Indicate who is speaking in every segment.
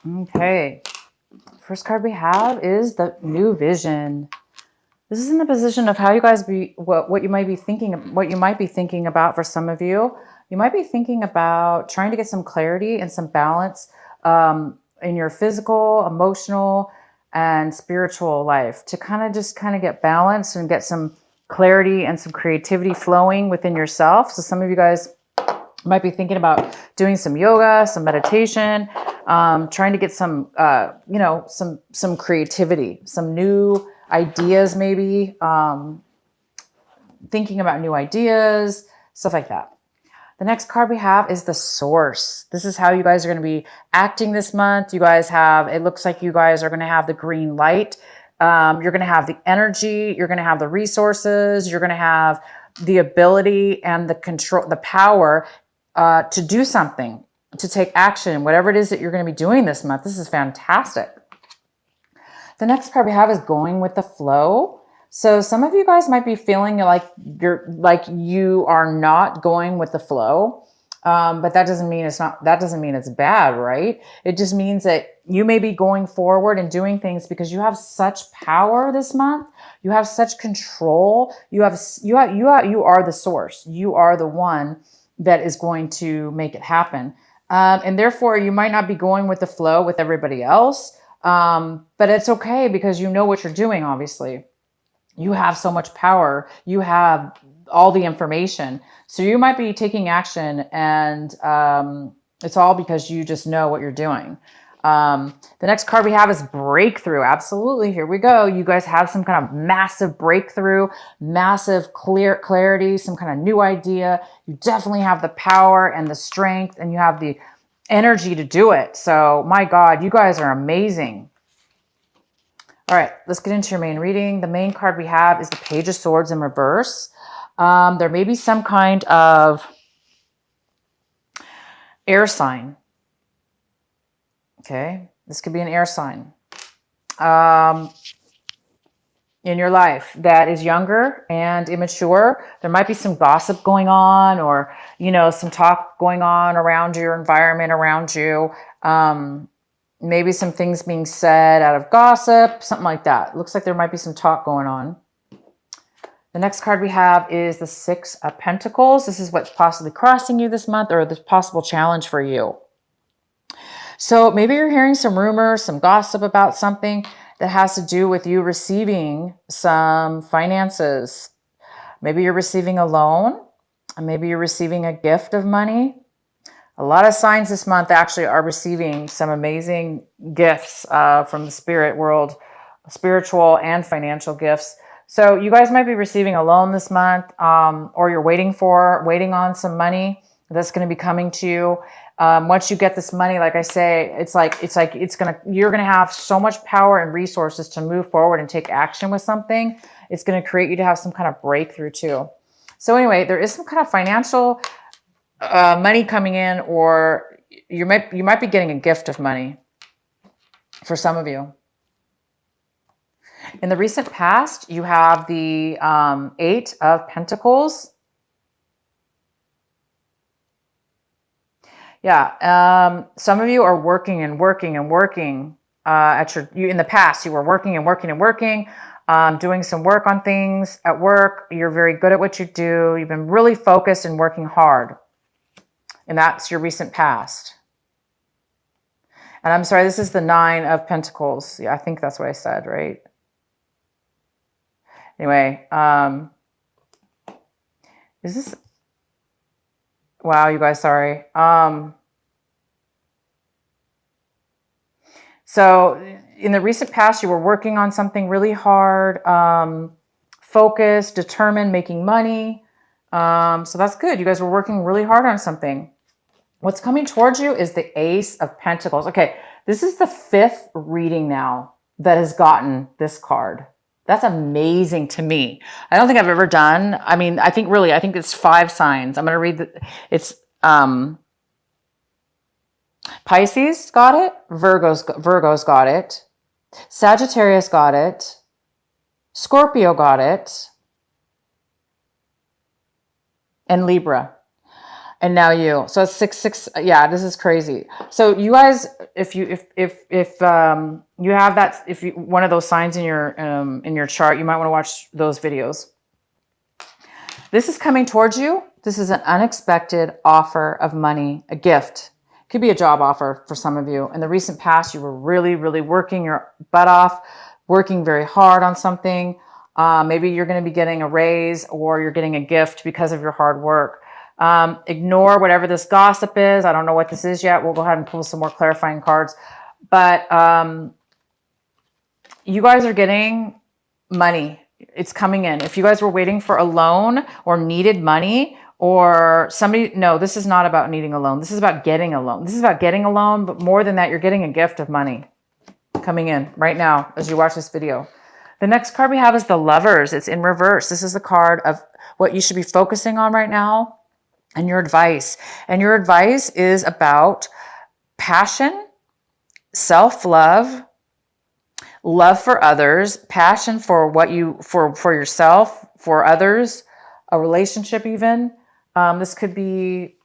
Speaker 1: Okay. First card we have is the new vision. This is in the position of how you guys what you might be thinking about for some of you. You might be thinking about trying to get some clarity and some balance in your physical, emotional, and spiritual life to kind of get balance and get some clarity and some creativity flowing within yourself. So some of you guys might be thinking about doing some yoga, some meditation, trying to get some, some creativity, some new ideas, maybe thinking about new ideas, stuff like that. The next card we have is the Source. This is how you guys are going to be acting this month. It looks like you guys are going to have the green light. You're going to have the energy. You're going to have the resources. You're going to have the ability and the control, the power to do something, to take action, whatever it is that you're going to be doing this month. This is fantastic. The next card we have is going with the flow. So some of you guys might be feeling like you are not going with the flow. But that doesn't mean it's bad, right? It just means that you may be going forward and doing things because you have such power this month. You have such control. You are the source. You are the one that is going to make it happen. And therefore you might not be going with the flow with everybody else. But it's okay because you know what you're doing, obviously. You have so much power. You have all the information. So you might be taking action and it's all because you just know what you're doing. The next card we have is breakthrough. Absolutely. Here we go. You guys have some kind of massive breakthrough, massive clarity, some kind of new idea. You definitely have the power and the strength and you have the energy to do it. So my God, you guys are amazing. All right, let's get into your main reading. The main card we have is the Page of Swords in reverse. There may be some kind of air sign. Okay, this could be an air sign in your life that is younger and immature. There might be some gossip going on or, some talk going on around your environment, around you. Maybe some things being said out of gossip, something like that. It looks like there might be some talk going on. The next card we have is the Six of Pentacles. This is what's possibly crossing you this month or the possible challenge for you. So maybe you're hearing some rumors, some gossip about something that has to do with you receiving some finances. Maybe you're receiving a loan, and maybe you're receiving a gift of money. A lot of signs this month actually are receiving some amazing gifts from the spirit world, spiritual and financial gifts. So you guys might be receiving a loan this month, or you're waiting on some money that's going to be coming to you. Once you get this money, like I say, you're going to have so much power and resources to move forward and take action with something. It's going to create you to have some kind of breakthrough too. So anyway, there is some kind of financial money coming in, or you might be getting a gift of money for some of you. In the recent past, you have the Eight of Pentacles. Yeah, some of you are working and working and working in the past. You were working and working and working, doing some work on things at work. You're very good at what you do. You've been really focused and working hard. And that's your recent past. And I'm sorry, this is the Nine of Pentacles. Yeah, I think that's what I said, right? Anyway, is this... Wow, you guys, sorry. So in the recent past, you were working on something really hard, focused, determined, making money. So that's good. You guys were working really hard on something. What's coming towards you is the Ace of Pentacles. Okay, this is the 5th reading now that has gotten this card. That's amazing to me. I don't think I've ever done. I think it's 5 signs. I'm going to read it's Pisces got it. Virgo's got it. Sagittarius got it. Scorpio got it. And Libra. And now you. So it's 6, 6. Yeah, this is crazy. So you guys, if you you have that, if you one of those signs in your chart, you might want to watch those videos. This is coming towards you. This is an unexpected offer of money, a gift. Could be a job offer for some of you. In the recent past, you were really, really working your butt off, working very hard on something. Maybe you're going to be getting a raise or you're getting a gift because of your hard work. Ignore whatever this gossip is. I don't know what this is yet. We'll go ahead and pull some more clarifying cards. But you guys are getting money. It's coming in. If you guys were waiting for a loan or needed money or somebody, no, this is not about needing a loan. This is about getting a loan. This is about getting a loan, but more than that, you're getting a gift of money coming in right now as you watch this video. The next card we have is the Lovers. It's in reverse. This is the card of what you should be focusing on right now and your advice. And your advice is about passion, self-love, love for others, passion for what you, for yourself, for others, a relationship even. This could be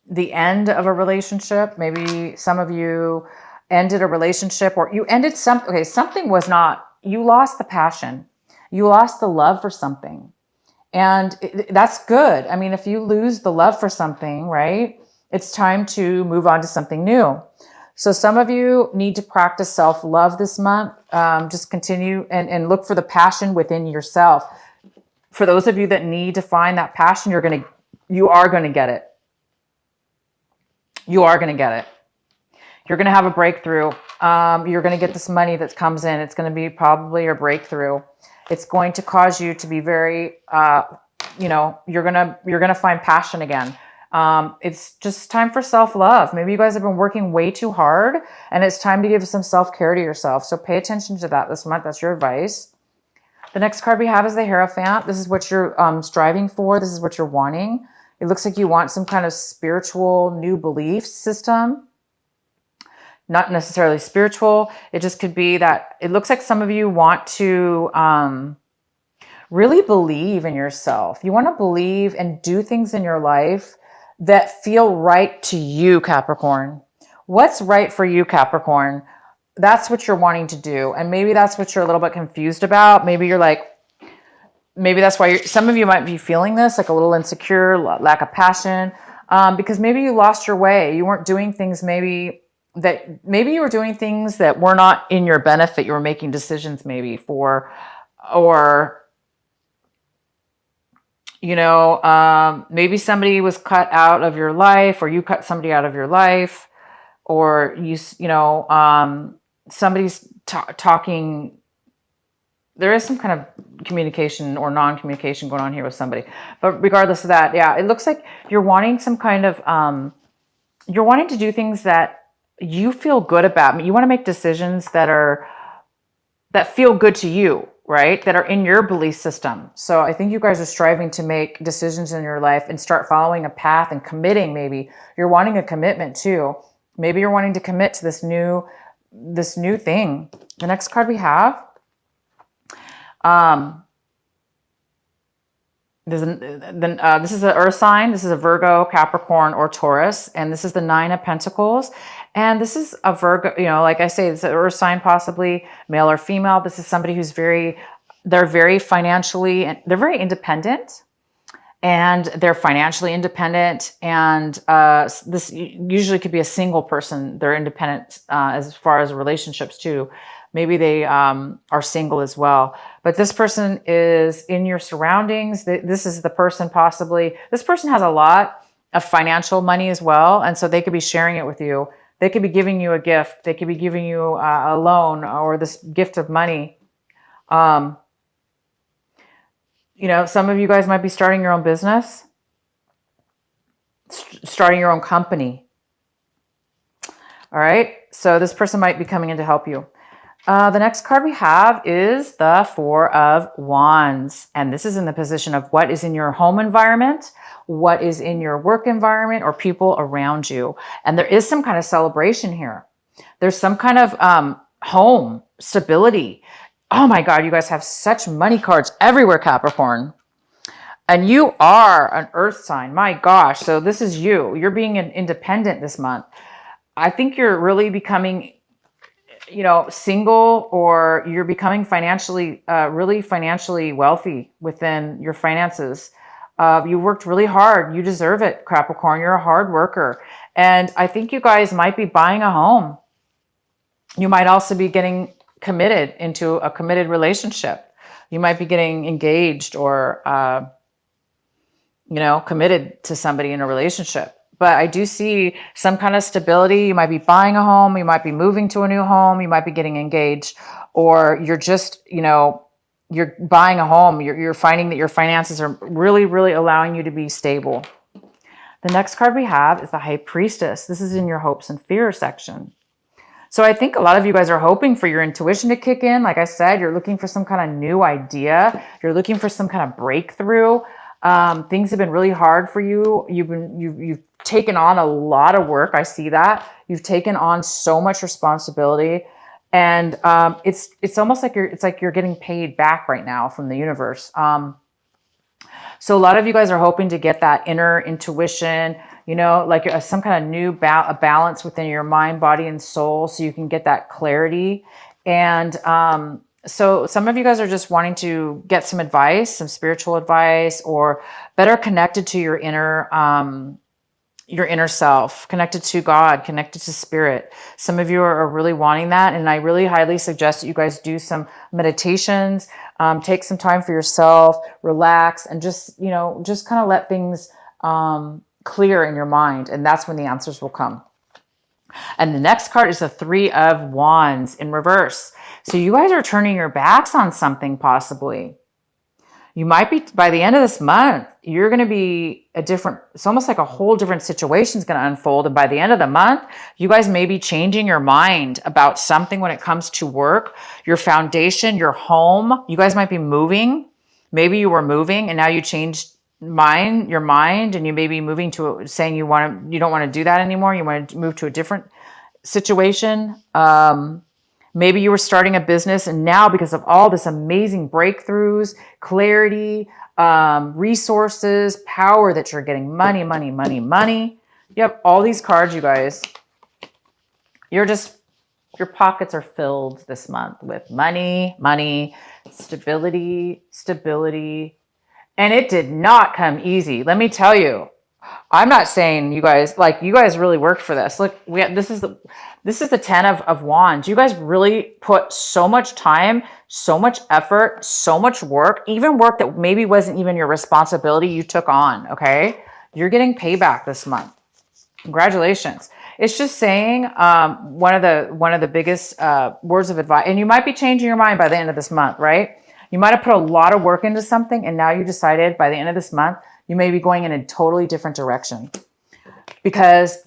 Speaker 1: the end of a relationship. Maybe some of you ended a relationship or you ended something. Okay, something was not, you lost the passion. You lost the love for something. And that's good. I mean, if you lose the love for something, right, it's time to move on to something new. So some of you need to practice self-love this month. Just continue and look for the passion within yourself. For those of you that need to find that passion, you are going to get it. You are going to get it. You're going to have a breakthrough. You're going to get this money that comes in. It's going to be probably your breakthrough. It's going to cause you to be very, you're going to find passion again. It's just time for self-love. Maybe you guys have been working way too hard and it's time to give some self-care to yourself. So pay attention to that this month. That's your advice. The next card we have is the Hierophant. This is what you're striving for. This is what you're wanting. It looks like you want some kind of spiritual new belief system. Not necessarily spiritual. It just could be that it looks like some of you want to really believe in yourself. You want to believe and do things in your life that feel right to you, Capricorn. What's right for you, Capricorn? That's what you're wanting to do. And maybe that's what you're a little bit confused about. Maybe you're like, maybe that's why some of you might be feeling this, like a little insecure, lack of passion, because maybe you lost your way. You weren't doing things maybe you were doing things that were not in your benefit. You were making decisions maybe for, or, maybe somebody was cut out of your life or you cut somebody out of your life or somebody's talking. There is some kind of communication or non-communication going on here with somebody, but regardless of that, yeah, it looks like you're wanting some kind of, you're wanting to do things that you feel good about. You want to make decisions that feel good to you, right? That are in your belief system. So I think you guys are striving to make decisions in your life and start following a path and committing. Maybe you're wanting a commitment too. Maybe you're wanting to commit to this new thing. The next card we have, this is an earth sign. This is a Virgo, Capricorn, or Taurus. And this is the 9 of Pentacles. And this is a Virgo, like I say, it's an earth sign, possibly male or female. This is somebody who's they're very financially, they're very independent. And they're financially independent. And this usually could be a single person. They're independent as far as relationships too. Maybe they are single as well. But this person is in your surroundings. This is the person possibly. This person has a lot of financial money as well. And so they could be sharing it with you. They could be giving you a gift. They could be giving you a loan or this gift of money. Some of you guys might be starting your own business, starting your own company. All right. So this person might be coming in to help you. The next card we have is the 4 of Wands. And this is in the position of what is in your home environment, what is in your work environment, or people around you. And there is some kind of celebration here. There's some kind of home stability. Oh my God, you guys have such money cards everywhere, Capricorn. And you are an earth sign. My gosh. So this is you. You're being independent this month. I think you're really becoming, you know, single, or you're becoming financially, really financially wealthy within your finances. You worked really hard. You deserve it, Capricorn. You're a hard worker. And I think you guys might be buying a home. You might also be getting committed into a committed relationship. You might be getting engaged or, you know, committed to somebody in a relationship. But I do see some kind of stability. You might be buying a home. You might be moving to a new home. You might be getting engaged, or you're just, you know, you're buying a home. You're finding that your finances are really, really allowing you to be stable. The next card we have is the High Priestess. This is in your hopes and fears section. So I think a lot of you guys are hoping for your intuition to kick in. Like I said, you're looking for some kind of new idea. You're looking for some kind of breakthrough. Things have been really hard for you. You've taken on a lot of work. I see that. You've taken on so much responsibility, and it's almost like you're getting paid back right now from the universe. So a lot of you guys are hoping to get that inner intuition, you know, like some kind of new balance within your mind, body, and soul, so you can get that clarity. And so some of you guys are just wanting to get some advice, some spiritual advice, or better connected to your inner self, connected to God, connected to spirit. Some of you are really wanting that. And I really highly suggest that you guys do some meditations, take some time for yourself, relax, and just, you know, just kind of let things clear in your mind. And that's when the answers will come. And the next card is the Three of Wands in reverse. So you guys are turning your backs on something possibly. You might be, by the end of this month, you're going to be it's almost like a whole different situation is going to unfold. And by the end of the month, you guys may be changing your mind about something when it comes to work, your foundation, your home. You guys might be moving. Maybe you were moving and now you changed your mind, and you may be moving to saying you don't want to do that anymore. You want to move to a different situation. Maybe you were starting a business, and now because of all this amazing breakthroughs, clarity, resources, power that you're getting, money. You have all these cards, you guys. Your pockets are filled this month with money, stability. And it did not come easy. Let me tell you. I'm not saying you guys really worked for this. Look, this is the 10 of Wands. You guys really put so much time, so much effort, so much work, even work that maybe wasn't even your responsibility, you took on, okay? You're getting payback this month. Congratulations. It's just saying one of the biggest words of advice, and you might be changing your mind by the end of this month, right? You might have put a lot of work into something, and now you decided by the end of this month, you may be going in a totally different direction, because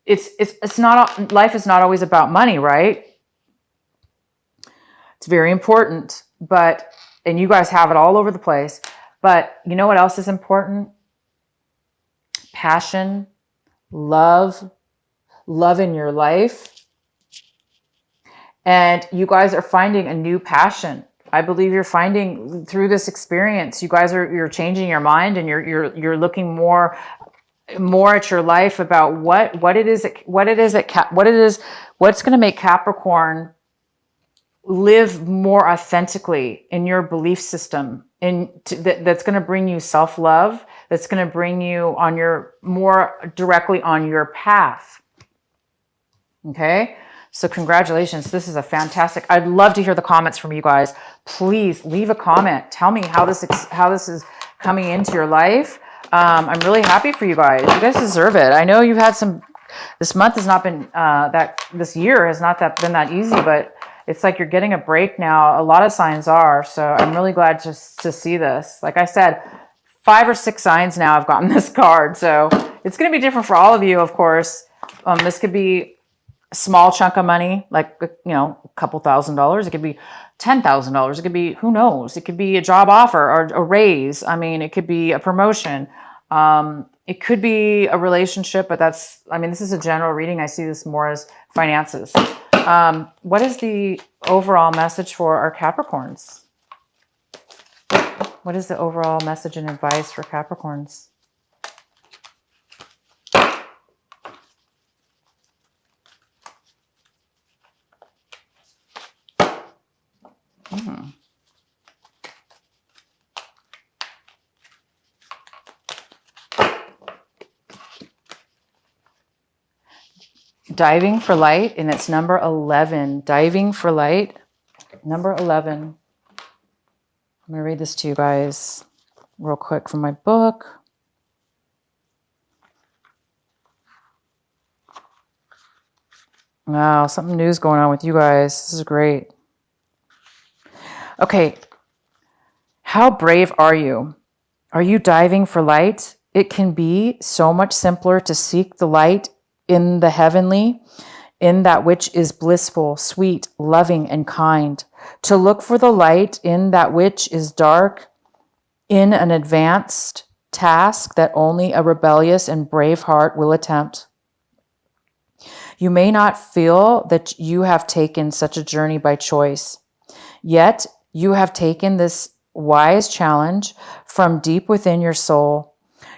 Speaker 1: it's not, life is not always about money, right? It's very important, and you guys have it all over the place, but you know what else is important? Passion, love in your life. And you guys are finding a new passion. I believe you're finding through this experience, you're changing your mind, and you're looking more at your life about what's going to make Capricorn live more authentically in your belief system, that's going to bring you self-love, that's going to bring you more directly on your path. Okay. So congratulations. This is a fantastic, I'd love to hear the comments from you guys. Please leave a comment. Tell me how this is coming into your life. I'm really happy for you guys. You guys deserve it. I know you've had this month has not been, this year has not been that easy, but it's like you're getting a break now. A lot of signs are. So I'm really glad to see this. Like I said, 5 or 6 signs now I've gotten this card. So it's going to be different for all of you, of course. This could be a small chunk of money, like, you know, a couple $1,000s. It could be $10,000. It could be, who knows? It could be a job offer or a raise. I mean, it could be a promotion. It could be a relationship, but this is a general reading. I see this more as finances. What is the overall message for our Capricorns? What is the overall message and advice for Capricorns? Diving for light, and it's number 11. Diving for light, number 11. I'm going to read this to you guys real quick from my book. Wow, something new is going on with you guys. This is great. Okay. How brave are you? Are you diving for light? It can be so much simpler to seek the light in the heavenly, in that which is blissful, sweet, loving, and kind. To look for the light in that which is dark, in an advanced task that only a rebellious and brave heart will attempt. You may not feel that you have taken such a journey by choice, yet you have taken this wise challenge from deep within your soul.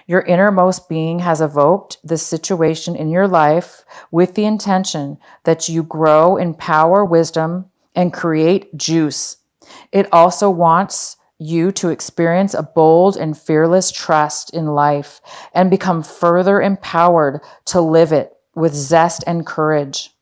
Speaker 1: Your innermost being has evoked this situation in your life with the intention that you grow in power, wisdom, and create juice. It also wants you to experience a bold and fearless trust in life and become further empowered to live it with zest and courage.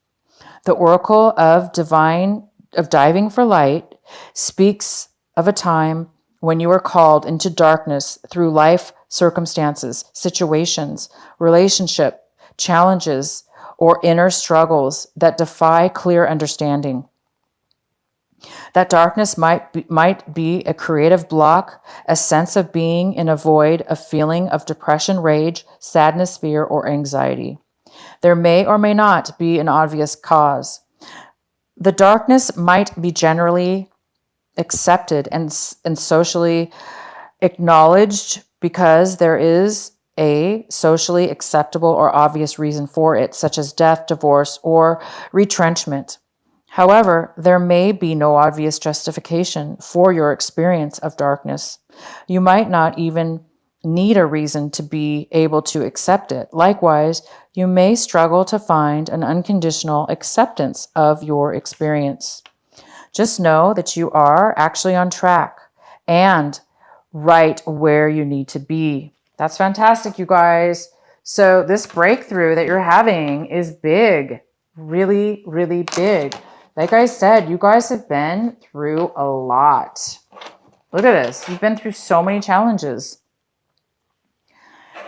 Speaker 1: The oracle of diving for light speaks of a time when you are called into darkness through life circumstances, situations, relationship, challenges, or inner struggles that defy clear understanding. That darkness might be a creative block, a sense of being in a void, a feeling of depression, rage, sadness, fear, or anxiety. There may or may not be an obvious cause. The darkness might be generally accepted and socially acknowledged because there is a socially acceptable or obvious reason for it, such as death, divorce, or retrenchment. However, there may be no obvious justification for your experience of darkness. You might not even need a reason to be able to accept it. Likewise, you may struggle to find an unconditional acceptance of your experience. Just know that you are actually on track and right where you need to be. That's fantastic, you guys. So this breakthrough that you're having is big, really, really big. Like I said, you guys have been through a lot. Look at this. You've been through so many challenges.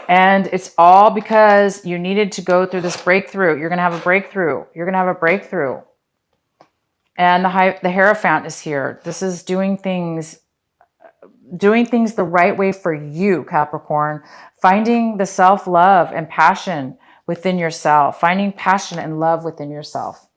Speaker 1: And it's all because you needed to go through this breakthrough. You're going to have a breakthrough. You're going to have a breakthrough. And the Hierophant is here. This is doing things the right way for you, Capricorn. Finding the self-love and passion within yourself. Finding passion and love within yourself.